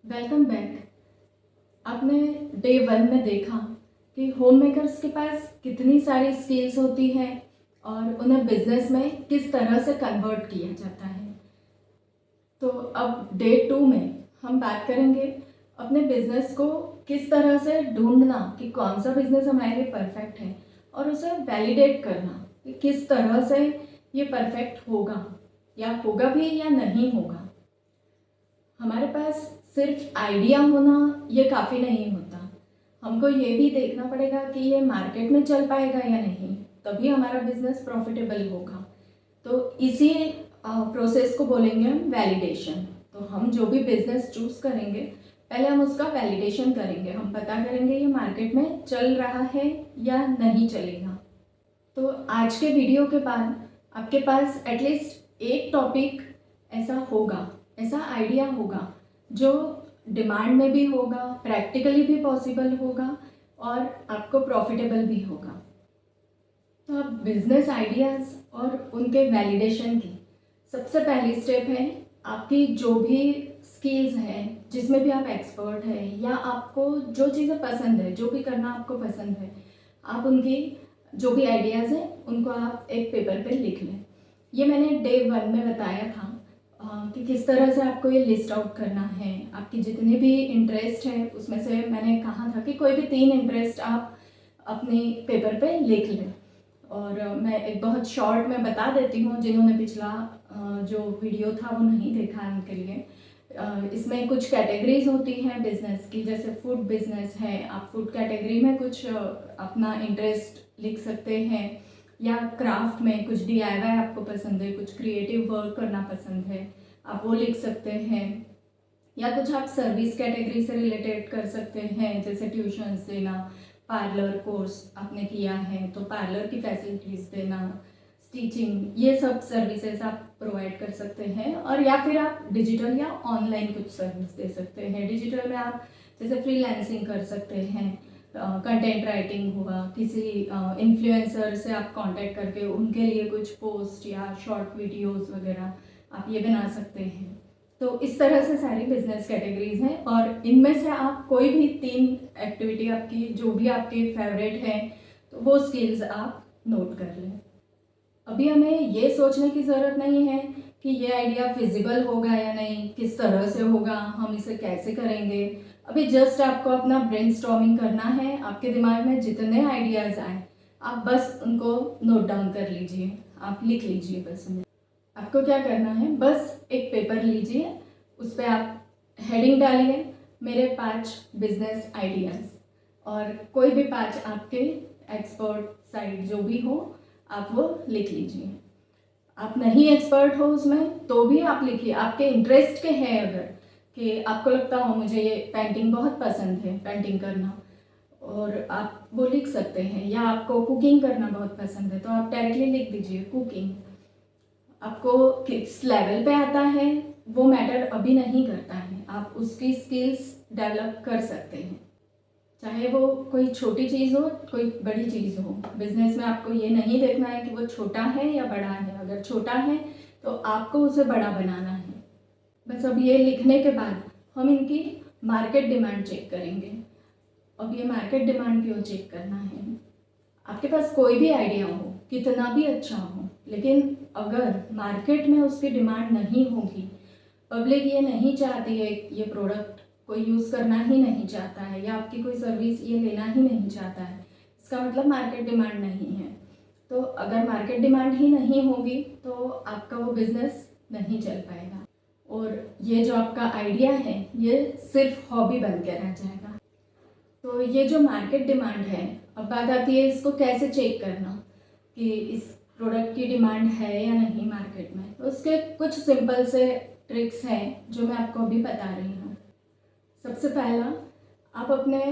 Welcome back. आपने day 1 में देखा कि होम मेकर्स के पास कितनी सारी स्किल्स होती हैं और उन्हें बिजनेस में किस तरह से कन्वर्ट किया जाता है। तो अब डे 2 में हम बात करेंगे अपने बिजनेस को किस तरह से ढूंढना कि कौन सा बिजनेस हमारे लिए परफेक्ट है और उसे वैलिडेट करना कि किस तरह से ये परफेक्ट होगा या होगा भी या नहीं होगा। हमारे पास सिर्फ आइडिया होना ये काफ़ी नहीं होता, हमको ये भी देखना पड़ेगा कि ये मार्केट में चल पाएगा या नहीं, तभी हमारा बिजनेस प्रॉफिटेबल होगा। तो इसी प्रोसेस को बोलेंगे हम वैलिडेशन। तो हम जो भी बिजनेस चूज़ करेंगे पहले हम उसका वैलिडेशन करेंगे, हम पता करेंगे ये मार्केट में चल रहा है या नहीं चलेगा। तो आज के वीडियो के बाद आपके पास एटलीस्ट एक टॉपिक ऐसा होगा, ऐसा आइडिया होगा जो डिमांड में भी होगा, प्रैक्टिकली भी पॉसिबल होगा और आपको प्रॉफिटेबल भी होगा। तो अब बिजनेस आइडियाज़ और उनके वैलिडेशन की सबसे पहली स्टेप है आपकी जो भी स्किल्स हैं, जिसमें भी आप एक्सपर्ट हैं या आपको जो चीज़ें पसंद है, जो भी करना आपको पसंद है, आप उनकी जो भी आइडियाज़ हैं उनको आप एक पेपर पे लिख लें। ये मैंने डे 1 में बताया था कि किस तरह से आपको ये लिस्ट आउट करना है। आपकी जितने भी इंटरेस्ट है उसमें से मैंने कहा था कि कोई भी 3 इंटरेस्ट आप अपने पेपर पे लिख लें। और मैं एक बहुत शॉर्ट में बता देती हूँ, जिन्होंने पिछला जो वीडियो था वो नहीं देखा उनके लिए। इसमें कुछ कैटेगरीज होती हैं बिजनेस की, जैसे फूड बिजनेस है, आप फूड कैटेगरी में कुछ अपना इंटरेस्ट लिख सकते हैं, या क्राफ्ट में कुछ DIY आपको पसंद है, कुछ क्रिएटिव वर्क करना पसंद है, आप वो लिख सकते हैं। या कुछ आप सर्विस कैटेगरी से रिलेटेड कर सकते हैं, जैसे ट्यूशन्स देना, पार्लर कोर्स आपने किया है तो पार्लर की फैसिलिटीज़ देना, स्टिचिंग, ये सब सर्विसेज आप प्रोवाइड कर सकते हैं। और या फिर आप डिजिटल या ऑनलाइन कुछ सर्विस दे सकते हैं। डिजिटल में आप जैसे फ्रीलांसिंग कर सकते हैं, कंटेंट राइटिंग हुआ, किसी इन्फ्लुएंसर से आप कांटेक्ट करके उनके लिए कुछ पोस्ट या शॉर्ट वीडियोस वगैरह आप ये बना सकते हैं। तो इस तरह से सारी बिजनेस कैटेगरीज हैं और इनमें से आप कोई भी 3 एक्टिविटी आपकी जो भी आपकी फेवरेट है तो वो स्किल्स आप नोट कर लें। अभी हमें ये सोचने की ज़रूरत नहीं है कि ये आइडिया फिजिबल होगा या नहीं, किस तरह से होगा, हम इसे कैसे करेंगे। अभी जस्ट आपको अपना ब्रेनस्टॉर्मिंग करना है। आपके दिमाग में जितने आइडियाज़ आए आप बस उनको नोट डाउन कर लीजिए, आप लिख लीजिए। बस उन्हें आपको क्या करना है, बस एक पेपर लीजिए, उस पर आप हेडिंग डालिए मेरे 5 बिजनेस आइडियाज़, और कोई भी 5 आपके एक्सपर्ट साइड जो भी हो आप वो लिख लीजिए। आप नहीं एक्सपर्ट हो उसमें तो भी आप लिखिए, आपके इंटरेस्ट के हैं अगर, कि आपको लगता हो मुझे ये पेंटिंग बहुत पसंद है, पेंटिंग करना, और आप वो लिख सकते हैं। या आपको कुकिंग करना बहुत पसंद है तो आप डायरेक्टली लिख दीजिए कुकिंग। आपको किस लेवल पे आता है वो मैटर अभी नहीं करता है, आप उसकी स्किल्स डेवलप कर सकते हैं, चाहे वो कोई छोटी चीज़ हो कोई बड़ी चीज़ हो। बिजनेस में आपको ये नहीं देखना है कि वो छोटा है या बड़ा है, अगर छोटा है तो आपको उसे बड़ा बनाना है। बस अब ये लिखने के बाद हम इनकी मार्केट डिमांड चेक करेंगे। अब ये मार्केट डिमांड क्यों चेक करना है, आपके पास कोई भी आइडिया हो, कितना भी अच्छा हो, लेकिन अगर मार्केट में उसकी डिमांड नहीं होगी, पब्लिक ये नहीं चाहती है, ये प्रोडक्ट कोई यूज़ करना ही नहीं चाहता है या आपकी कोई सर्विस ये लेना ही नहीं चाहता है, इसका मतलब मार्केट डिमांड नहीं है। तो अगर मार्केट डिमांड ही नहीं होगी तो आपका वो बिज़नेस नहीं चल पाएगा और ये जो आपका आइडिया है ये सिर्फ हॉबी बन के रह जाएगा। तो ये जो मार्केट डिमांड है, अब बात आती है इसको कैसे चेक करना कि इस प्रोडक्ट की डिमांड है या नहीं मार्केट में। तो उसके कुछ सिंपल से ट्रिक्स हैं जो मैं आपको अभी बता रही हूँ। सबसे पहला, आप अपने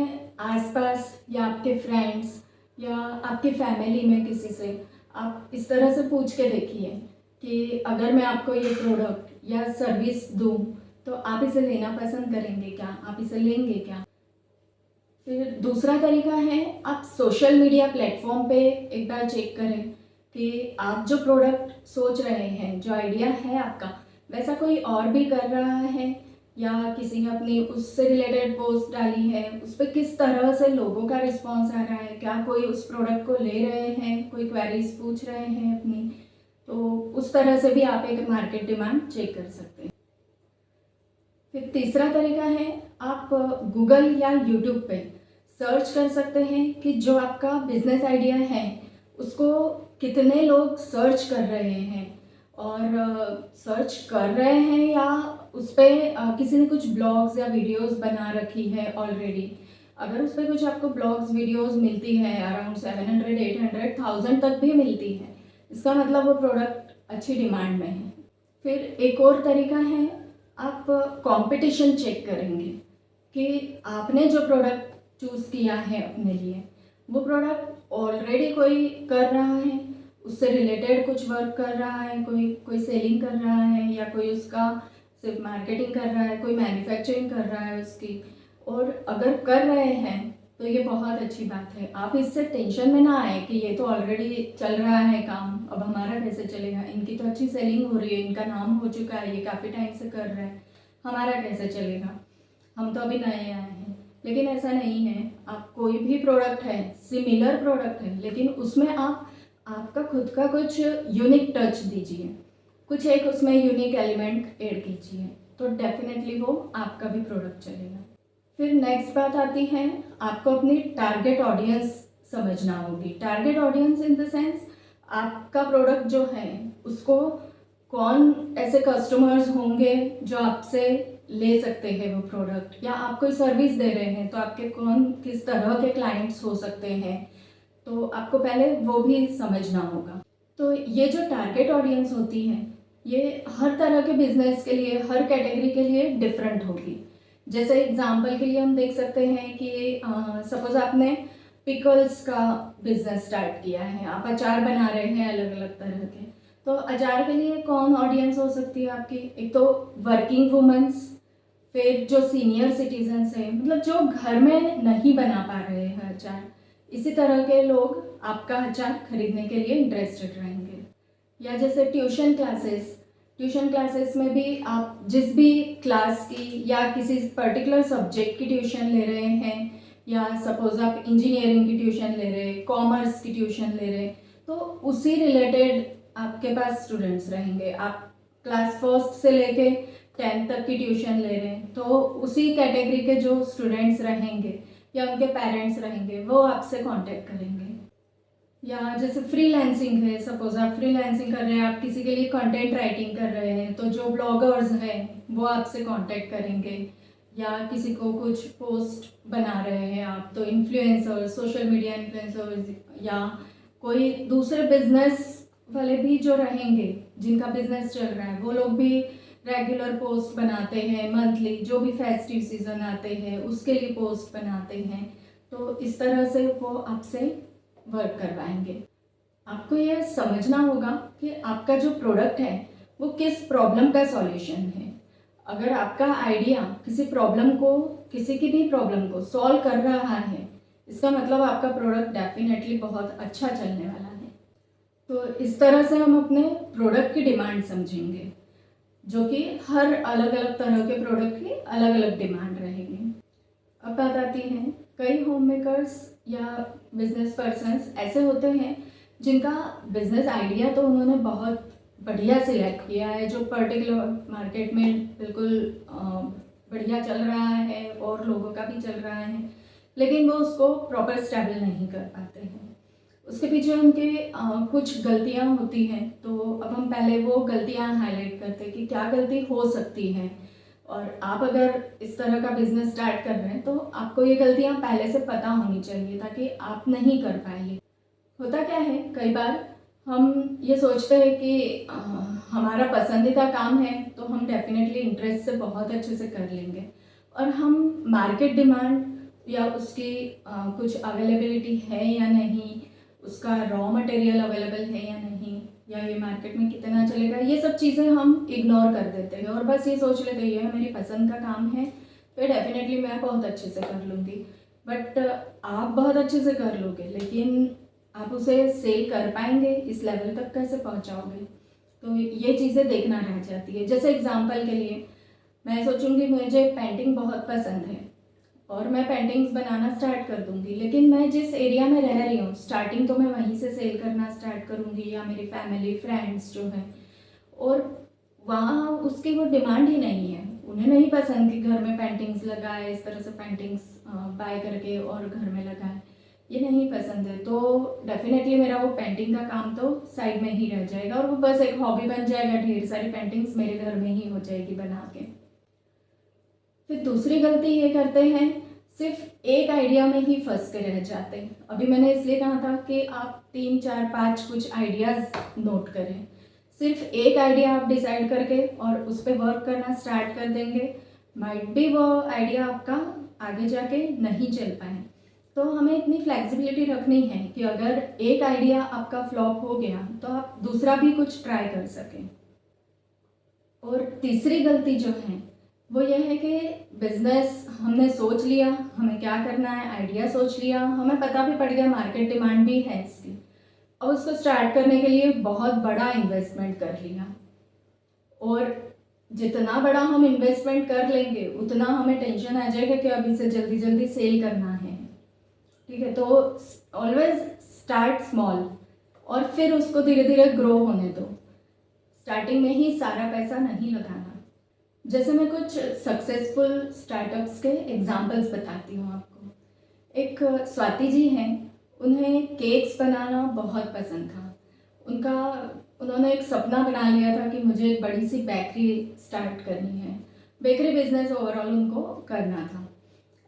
आसपास या आपके फ्रेंड्स या आपकी फैमिली में किसी से आप इस तरह से पूछ के देखिए कि अगर मैं आपको ये प्रोडक्ट या सर्विस दूँ तो आप इसे लेना पसंद करेंगे क्या, आप इसे लेंगे क्या। फिर दूसरा तरीका है, आप सोशल मीडिया प्लेटफॉर्म पे एक बार चेक करें कि आप जो प्रोडक्ट सोच रहे हैं, जो आइडिया है आपका, वैसा कोई और भी कर रहा है या किसी ने अपनी उससे रिलेटेड पोस्ट डाली है, उस पर किस तरह से लोगों का रिस्पॉन्स आ रहा है, क्या कोई उस प्रोडक्ट को ले रहे हैं, कोई क्वेरीज पूछ रहे हैं अपनी, तो उस तरह से भी आप एक मार्केट डिमांड चेक कर सकते हैं। फिर तीसरा तरीका है, आप गूगल या यूट्यूब पे सर्च कर सकते हैं कि जो आपका बिजनेस आइडिया है उसको कितने लोग सर्च कर रहे हैं, और सर्च कर रहे हैं या उस पर किसी ने कुछ ब्लॉग्स या वीडियोस बना रखी है ऑलरेडी। अगर उस पर कुछ आपको ब्लॉग्स वीडियोस मिलती है अराउंड 700, 800, 1000 तक भी मिलती है, इसका मतलब वो प्रोडक्ट अच्छी डिमांड में है। फिर एक और तरीका है, आप कंपटीशन चेक करेंगे कि आपने जो प्रोडक्ट चूज़ किया है अपने लिए, वो प्रोडक्ट ऑलरेडी कोई कर रहा है, उससे रिलेटेड कुछ वर्क कर रहा है, कोई सेलिंग कर रहा है, या कोई उसका सिर्फ मार्केटिंग कर रहा है, कोई मैन्युफैक्चरिंग कर रहा है उसकी। और अगर कर रहे हैं तो ये बहुत अच्छी बात है। आप इससे टेंशन में ना आए कि ये तो ऑलरेडी चल रहा है काम, अब हमारा कैसे चलेगा, इनकी तो अच्छी सेलिंग हो रही है, इनका नाम हो चुका है, ये काफ़ी टाइम से कर रहे हैं, हमारा कैसे चलेगा, हम तो अभी नए आए हैं। लेकिन ऐसा नहीं है। आप कोई भी प्रोडक्ट है, सिमिलर प्रोडक्ट है, लेकिन उसमें आप आपका खुद का कुछ यूनिक टच दीजिए, कुछ एक उसमें यूनिक एलिमेंट ऐड कीजिए, तो डेफिनेटली वो आपका भी प्रोडक्ट चलेगा। फिर नेक्स्ट बात आती है, आपको अपनी टारगेट ऑडियंस समझना होगी। Target audience in the sense, आपका प्रोडक्ट जो है उसको कौन ऐसे कस्टमर्स होंगे जो आपसे ले सकते हैं वो प्रोडक्ट, या आप कोई सर्विस दे रहे हैं तो आपके कौन किस तरह के क्लाइंट्स हो सकते हैं, तो आपको पहले वो भी समझना होगा। तो ये जो टारगेट ऑडियंस होती है, ये हर तरह के बिजनेस के लिए, हर कैटेगरी के लिए डिफरेंट होगी। जैसे एग्जांपल के लिए हम देख सकते हैं कि सपोज आपने पिकल्स का बिजनेस स्टार्ट किया है, आप अचार बना रहे हैं अलग अलग तरह के, तो अचार के लिए कौन ऑडियंस हो सकती है आपकी? एक तो वर्किंग वुमेंस, फिर जो सीनियर सिटीजन्स हैं, मतलब जो घर में नहीं बना पा रहे हैं अचार, इसी तरह के लोग आपका अचार खरीदने के लिए इंटरेस्टेड रहेंगे। या जैसे ट्यूशन क्लासेस में भी आप जिस भी क्लास की या किसी पर्टिकुलर सब्जेक्ट की ट्यूशन ले रहे हैं, या सपोज आप इंजीनियरिंग की ट्यूशन ले रहे हैं, कॉमर्स की ट्यूशन ले रहे हैं, तो उसी रिलेटेड आपके पास स्टूडेंट्स रहेंगे। आप क्लास फर्स्ट से लेके 10th तक की ट्यूशन ले रहे हैं, तो उसी कैटेगरी के जो स्टूडेंट्स रहेंगे या उनके पेरेंट्स रहेंगे वो आपसे कांटेक्ट करेंगे। या जैसे फ्रीलांसिंग है, सपोज आप फ्रीलांसिंग कर रहे हैं, आप किसी के लिए कंटेंट राइटिंग कर रहे हैं, तो जो ब्लॉगर्स हैं वो आपसे कांटेक्ट करेंगे। या किसी को कुछ पोस्ट बना रहे हैं आप, तो इन्फ्लुएंसर्स, सोशल मीडिया इन्फ्लुएंसर्स, या कोई दूसरे बिजनेस वाले भी जो रहेंगे जिनका बिजनेस चल रहा है, वो लोग भी रेगुलर पोस्ट बनाते हैं, मंथली जो भी फेस्टिव सीजन आते हैं उसके लिए पोस्ट बनाते हैं, तो इस तरह से वो आपसे वर्क करवाएंगे। आपको यह समझना होगा कि आपका जो प्रोडक्ट है वो किस प्रॉब्लम का सॉल्यूशन है। अगर आपका आइडिया किसी की भी प्रॉब्लम को सॉल्व कर रहा है, इसका मतलब आपका प्रोडक्ट डेफिनेटली बहुत अच्छा चलने वाला है। तो इस तरह से हम अपने प्रोडक्ट की डिमांड समझेंगे, जो कि हर अलग अलग तरह के प्रोडक्ट की अलग अलग डिमांड रहेगी। अब बात आती है, कई होम मेकर्स या बिजनेस पर्सन्स ऐसे होते हैं जिनका बिजनेस आइडिया तो उन्होंने बहुत बढ़िया सिलेक्ट किया है, जो पर्टिकुलर मार्केट में बिल्कुल बढ़िया चल रहा है और लोगों का भी चल रहा है, लेकिन वो उसको प्रॉपर स्टेबल नहीं कर पाते हैं। उसके पीछे उनके कुछ गलतियां होती हैं, तो अब हम पहले वो गलतियां हाईलाइट करते हैं कि क्या गलती हो सकती है। और आप अगर इस तरह का बिजनेस स्टार्ट कर रहे हैं तो आपको ये गलतियां पहले से पता होनी चाहिए ताकि आप नहीं कर पाएंगे। होता क्या है, कई बार हम ये सोचते हैं कि हमारा पसंदीदा काम है तो हम डेफिनेटली इंटरेस्ट से बहुत अच्छे से कर लेंगे, और हम मार्केट डिमांड या उसकी कुछ अवेलेबिलिटी है या नहीं, उसका रॉ मटेरियल अवेलेबल है या नहीं, या ये मार्केट में कितना चलेगा, ये सब चीज़ें हम इग्नोर कर देते हैं और बस ये सोच लेते हैं ये मेरी पसंद का काम है तो डेफिनेटली मैं बहुत अच्छे से कर लूँगी। बट आप बहुत अच्छे से कर लोगे, लेकिन आप उसे सेल कर पाएंगे, इस लेवल तक कैसे पहुंचाओगे, तो ये चीज़ें देखना रह जाती है। जैसे एग्जांपल के लिए मैं सोचूंगी मुझे पेंटिंग बहुत पसंद है और मैं पेंटिंग्स बनाना स्टार्ट कर दूंगी, लेकिन मैं जिस एरिया में रह रही हूँ स्टार्टिंग तो मैं वहीं से सेल करना स्टार्ट करूँगी या मेरी फैमिली फ्रेंड्स जो हैं, और वहाँ उसकी वो डिमांड ही नहीं है। उन्हें नहीं पसंद कि घर में पेंटिंग्स लगाए, इस तरह से पेंटिंग्स बाय करके और घर में लगाए, ये नहीं पसंद है। तो डेफिनेटली मेरा वो पेंटिंग का काम तो साइड में ही रह जाएगा और वो बस एक हॉबी बन जाएगा, ढेर सारी पेंटिंग्स मेरे घर में ही हो जाएगी बना के। फिर दूसरी गलती ये करते हैं, सिर्फ एक आइडिया में ही फंस के रह जाते हैं। अभी मैंने इसलिए कहा था कि आप 3 4 5 कुछ आइडियाज़ नोट करें। सिर्फ एक आइडिया आप डिसाइड करके और उस पर वर्क करना स्टार्ट कर देंगे, माइट भी वो आइडिया आपका आगे जाके नहीं चल पाए। तो हमें इतनी फ्लेक्सिबिलिटी रखनी है कि अगर एक आइडिया आपका फ्लॉप हो गया तो आप दूसरा भी कुछ ट्राई कर सकें। और तीसरी गलती जो है वो ये है कि बिजनेस हमने सोच लिया, हमें क्या करना है, आइडिया सोच लिया, हमें पता भी पड़ गया, मार्केट डिमांड भी है इसकी, अब उसको स्टार्ट करने के लिए बहुत बड़ा इन्वेस्टमेंट कर लिया। और जितना बड़ा हम इन्वेस्टमेंट कर लेंगे उतना हमें टेंशन आ जाएगा कि अभी से जल्दी जल्दी सेल करना है। ठीक है, तो ऑलवेज स्टार्ट स्मॉल और फिर उसको धीरे धीरे ग्रो होने दो। स्टार्टिंग में ही सारा पैसा नहीं लगाना। जैसे मैं कुछ सक्सेसफुल स्टार्टअप्स के एग्जांपल्स बताती हूँ आपको। एक स्वाति जी हैं, उन्हें केक्स बनाना बहुत पसंद था। उन्होंने एक सपना बना लिया था कि मुझे एक बड़ी सी बेकरी स्टार्ट करनी है, बेकरी बिजनेस ओवरऑल उनको करना था।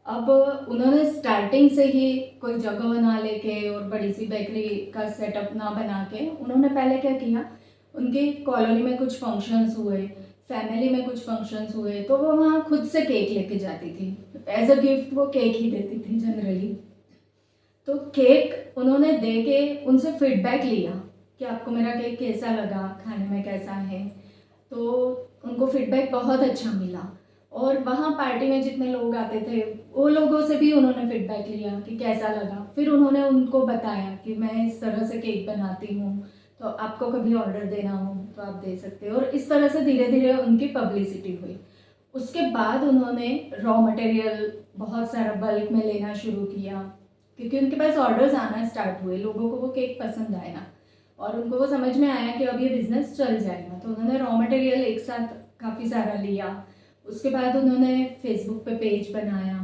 अब उन्होंने स्टार्टिंग से ही कोई जगह बना लेके और बड़ी सी बेकरी का सेटअप ना बना के, उन्होंने पहले क्या किया, उनकी कॉलोनी में कुछ फंक्शंस हुए, फैमिली में कुछ फंक्शंस हुए, तो वो वहाँ खुद से केक लेके जाती थी। एज अ गिफ्ट वो केक ही देती थी जनरली। तो केक उन्होंने दे के उनसे फीडबैक लिया कि आपको मेरा केक कैसा लगा, खाने में कैसा है। तो उनको फीडबैक बहुत अच्छा मिला और वहाँ पार्टी में जितने लोग आते थे वो लोगों से भी उन्होंने फीडबैक लिया कि कैसा लगा। फिर उन्होंने उनको बताया कि मैं इस तरह से केक बनाती हूँ, तो आपको कभी ऑर्डर देना हो तो आप दे सकते हो। और इस तरह से धीरे धीरे उनकी पब्लिसिटी हुई। उसके बाद उन्होंने रॉ मटेरियल बहुत सारा बल्क में लेना शुरू किया, क्योंकि उनके पास ऑर्डर्स आना स्टार्ट हुए, लोगों को वो केक पसंद आया और उनको वो समझ में आया कि अब ये बिज़नेस चल जाएगा। तो उन्होंने रॉ मटेरियल एक साथ काफ़ी सारा लिया। उसके बाद उन्होंने फेसबुक पे पेज बनाया,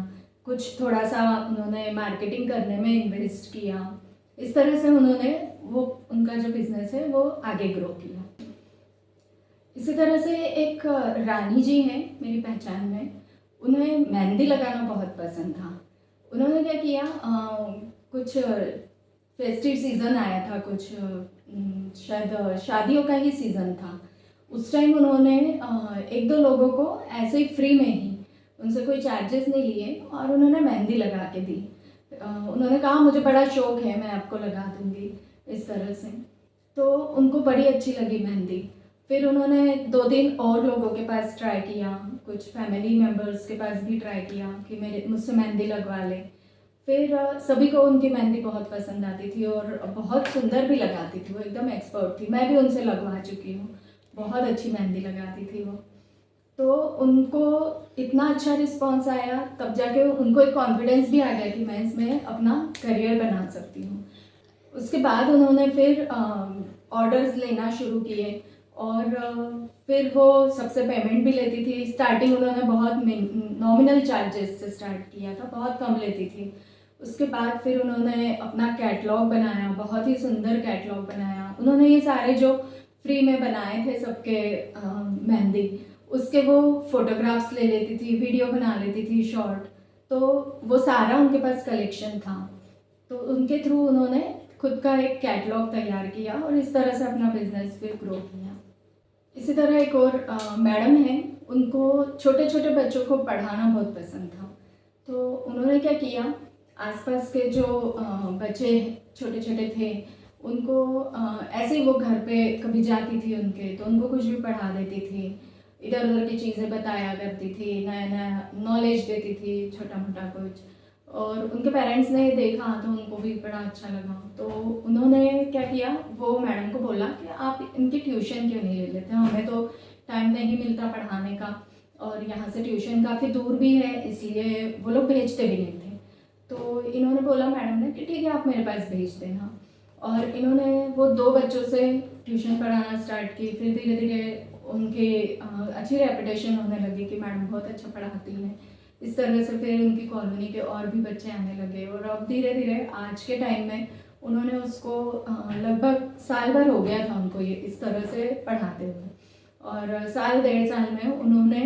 कुछ थोड़ा सा उन्होंने मार्केटिंग करने में इन्वेस्ट किया। इस तरह से उन्होंने वो उनका जो बिज़नेस है वो आगे ग्रो किया। इसी तरह से एक रानी जी हैं मेरी पहचान में, उन्हें मेहंदी लगाना बहुत पसंद था। उन्होंने क्या किया, कुछ फेस्टिव सीज़न आया था, कुछ शायद शादियों का ही सीज़न था। उस टाइम उन्होंने एक दो लोगों को ऐसे ही फ्री में ही, उनसे कोई चार्जेस नहीं लिए, और उन्होंने मेहंदी लगा के दी। उन्होंने कहा मुझे बड़ा शौक है, मैं आपको लगा दूँगी, इस तरह से। तो उनको बड़ी अच्छी लगी मेहंदी। फिर उन्होंने 2-3 और लोगों के पास ट्राई किया, कुछ फैमिली मेम्बर्स के पास भी ट्राई किया कि मुझसे मेहंदी लगवा ले। फिर सभी को उनकी मेहंदी बहुत पसंद आती थी और बहुत सुंदर भी लगाती थी, वो एकदम एक्सपर्ट थी। मैं भी उनसे लगवा चुकी हूँ, बहुत अच्छी मेहंदी लगाती थी वो। तो उनको इतना अच्छा रिस्पॉन्स आया, तब जाके उनको एक कॉन्फिडेंस भी आ गया कि मैं इसमें अपना करियर बना सकती हूँ। उसके बाद उन्होंने फिर ऑर्डर्स लेना शुरू किए और फिर वो सबसे पेमेंट भी लेती थी। स्टार्टिंग उन्होंने बहुत नॉमिनल चार्जेस से स्टार्ट किया था, बहुत कम लेती थी। उसके बाद फिर उन्होंने अपना कैटलॉग बनाया, बहुत ही सुंदर कैटलॉग बनाया। उन्होंने ये सारे जो फ्री में बनाए थे सबके मेहंदी, उसके वो फोटोग्राफ्स ले लेती थी, वीडियो बना लेती थी शॉर्ट। तो वो सारा उनके पास कलेक्शन था। तो उनके थ्रू उन्होंने खुद का एक कैटलॉग तैयार किया और इस तरह से अपना बिजनेस फिर ग्रो किया। इसी तरह एक और मैडम हैं, उनको छोटे छोटे बच्चों को पढ़ाना बहुत पसंद था। तो उन्होंने क्या किया, आसपास के जो बच्चे छोटे छोटे थे उनको ऐसे ही वो घर पे कभी जाती थी उनके, तो उनको कुछ भी पढ़ा देती थी, इधर उधर की चीज़ें बताया करती थी, नया नया नॉलेज देती थी, छोटा मोटा कुछ। और उनके पेरेंट्स ने देखा तो उनको भी बड़ा अच्छा लगा। तो उन्होंने क्या किया, वो मैडम को बोला कि आप इनकी ट्यूशन क्यों नहीं ले लेते, हमें तो टाइम नहीं मिलता पढ़ाने का, और यहाँ से ट्यूशन काफ़ी दूर भी है, इसलिए वो लोग भेजते भी नहीं थे। तो इन्होंने बोला मैडम ने कि ठीक है आप मेरे पास भेज देना, और इन्होंने वो 2 बच्चों से ट्यूशन पढ़ाना स्टार्ट की। फिर धीरे धीरे उनकी अच्छी रेपुटेशन होने लगी कि मैडम बहुत अच्छा पढ़ाती हैं। इस तरह से फिर उनकी कॉलोनी के और भी बच्चे आने लगे, और अब धीरे धीरे आज के टाइम में उन्होंने उसको लगभग साल भर हो गया था उनको ये इस तरह से पढ़ाते हुए, और साल 1.5 साल में उन्होंने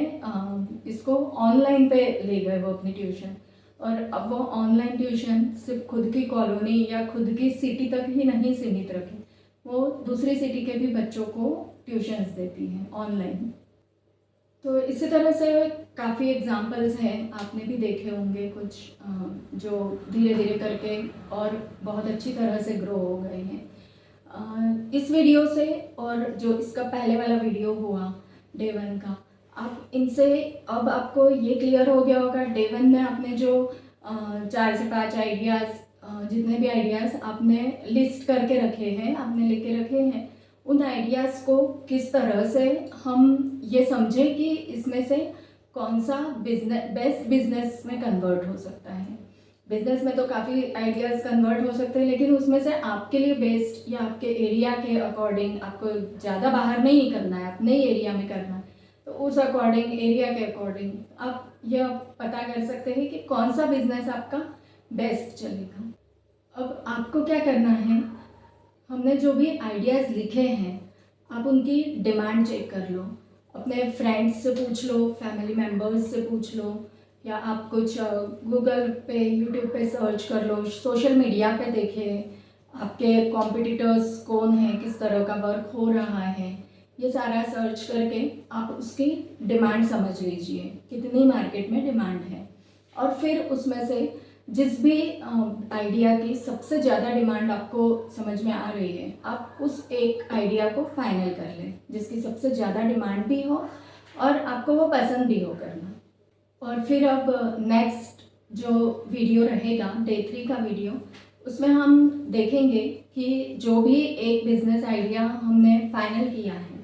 इसको ऑनलाइन पे ले गए वो अपनी ट्यूशन। और अब वो ऑनलाइन ट्यूशन सिर्फ खुद की कॉलोनी या खुद की सिटी तक ही नहीं सीमित रखी, वो दूसरी सिटी के भी बच्चों को ट्यूशन्स देती हैं ऑनलाइन। तो इसी तरह से काफ़ी एग्जांपल्स हैं, आपने भी देखे होंगे कुछ जो धीरे धीरे करके और बहुत अच्छी तरह से ग्रो हो गए हैं। इस वीडियो से और जो इसका पहले वाला वीडियो हुआ डे 1 का, आप इनसे अब आपको ये क्लियर हो गया होगा डे 1 में आपने जो 4 से 5 आइडियाज़, जितने भी आइडियाज़ आपने लिस्ट करके रखे हैं, आपने लिख के रखे हैं, उन आइडियाज़ को किस तरह से हम ये समझें कि इसमें से कौन सा बेस्ट बिजनेस में कन्वर्ट हो सकता है। बिजनेस में तो काफ़ी आइडियाज़ कन्वर्ट हो सकते हैं, लेकिन उसमें से आपके लिए बेस्ट या आपके एरिया के अकॉर्डिंग, आपको ज़्यादा बाहर नहीं करना है, अपने ही एरिया में करना है, तो उस अकॉर्डिंग, एरिया के अकॉर्डिंग आप यह पता कर सकते हैं कि कौन सा बिजनेस आपका बेस्ट चलेगा। अब आपको क्या करना है, हमने जो भी आइडियाज़ लिखे हैं आप उनकी डिमांड चेक कर लो, अपने फ्रेंड्स से पूछ लो, फैमिली मेम्बर्स से पूछ लो, या आप कुछ गूगल पे, यूट्यूब पे सर्च कर लो, सोशल मीडिया पे देखें आपके कॉम्पिटिटर्स कौन हैं, किस तरह का वर्क हो रहा है, ये सारा सर्च करके आप उसकी डिमांड समझ लीजिए, कितनी मार्केट में डिमांड है। और फिर उसमें से जिस भी आइडिया की सबसे ज़्यादा डिमांड आपको समझ में आ रही है, आप उस एक आइडिया को फाइनल कर लें जिसकी सबसे ज़्यादा डिमांड भी हो और आपको वो पसंद भी हो करना। और फिर अब नेक्स्ट जो वीडियो रहेगा डे 3 का वीडियो, उसमें हम देखेंगे कि जो भी एक बिज़नेस आइडिया हमने फाइनल किया है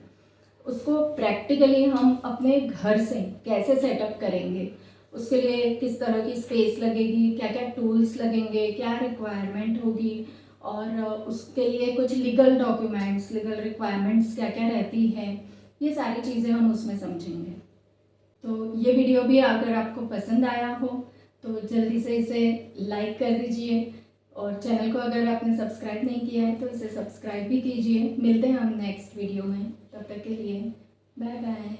उसको प्रैक्टिकली हम अपने घर से कैसे सेटअप करेंगे, उसके लिए किस तरह की स्पेस लगेगी, क्या क्या टूल्स लगेंगे, क्या रिक्वायरमेंट होगी, और उसके लिए कुछ लीगल डॉक्यूमेंट्स, लीगल रिक्वायरमेंट्स क्या क्या रहती हैं, ये सारी चीज़ें हम उसमें समझेंगे। तो ये वीडियो भी अगर आपको पसंद आया हो तो जल्दी से इसे लाइक कर दीजिए, और चैनल को अगर आपने सब्सक्राइब नहीं किया है तो इसे सब्सक्राइब भी कीजिए। मिलते हैं हम नेक्स्ट वीडियो में, तब तक के लिए बाय बाय।